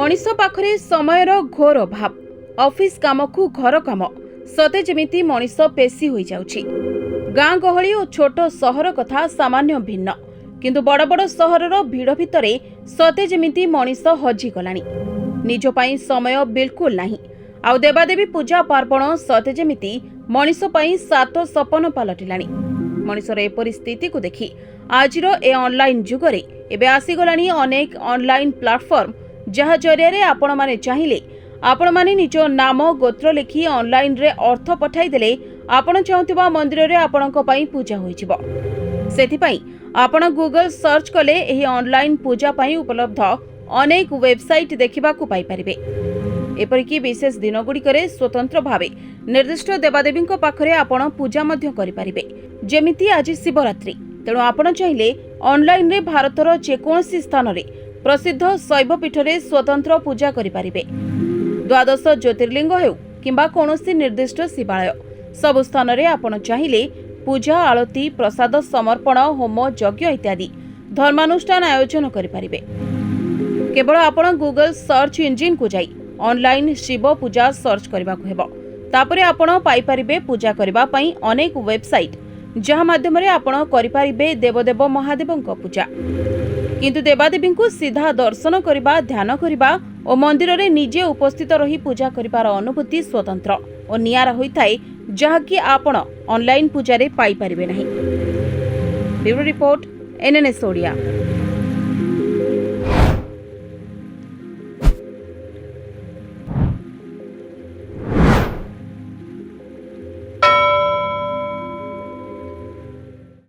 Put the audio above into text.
मनीष पाखरे समयर घोर अभाव ऑफिस काम को घर काम सते जेमिति मनीष पेशी हो जाउछि। गाँ गहली और छोट सहर कथा सामान्य भिन्न किंतु बड़ बड़ सहरर भिड़ भितरे सते जेमिति मनीष हजिगलानी। निज पई समय बिल्कुल नाही। आउ देवादेवी पूजा पार्वण सते जेमिति मनीष पई सात सपन पलटिलानी। मनीषर ए परिस्थिति को देखि आजिर ए ऑनलाइन जुगरे एबे आसीगलानी अनेक ऑनलाइन प्लेटफॉर्म जहा जरिया आपण माने चाहिए आपण माने निज नाम गोत्र लिखि ऑनलाइन रे अर्थ पठाई देले आपण चाहुतिबा मंदिर रे आपणक पई पूजा होइजिबो। सेथि पई आपण गूगल सर्च कले एही ऑनलाइन पूजा पई उपलब्ध अनेक वेबसाइट देखिबा को पाई परिबे। एपरिकी विशेष दिन गुड़िकरे स्वतंत्र भावे निर्दिष्ट देवादेवी पाखरे आपण पूजा मध्य करि परिबे। जेमिति आज शिवरात्रि तेणु आपण चाहिए ऑनलाइन रे भारतर जेकोसी स्थान रे प्रसिद्ध शैवपीठ रे स्वतंत्र पूजा करि परिबे। द्वादश ज्योतिर्लिंग हेउ किंबा कोनोसी निर्दिष्ट शिवालय सब स्थान रे आपण चाहिए पूजा आरती प्रसाद समर्पण होम यज्ञ इत्यादि धर्मानुष्ठान आयोजन करि परिबे। केवल आपण गूगल सर्च इंजिन को जाई ऑनलाइन शिव पूजा सर्च करबा को हेबो। तापरे आपण पाई परिबे पूजा करबा पई अनेक वेबसाइट जहाँ माध्यम रे आपण करि परिबे देवदेव महादेवंक पूजा। किंतु देवादेवी को सीधा दर्शन करबा ध्यान करबा और मंदिर रे निजे उपस्थित रही पूजा करिबार अनुभूति स्वतंत्र और नियारा होइथाय जहाँकि आपण ऑनलाइन पूजा रे पाई परिबे नाही। Bureau report NNS Odia.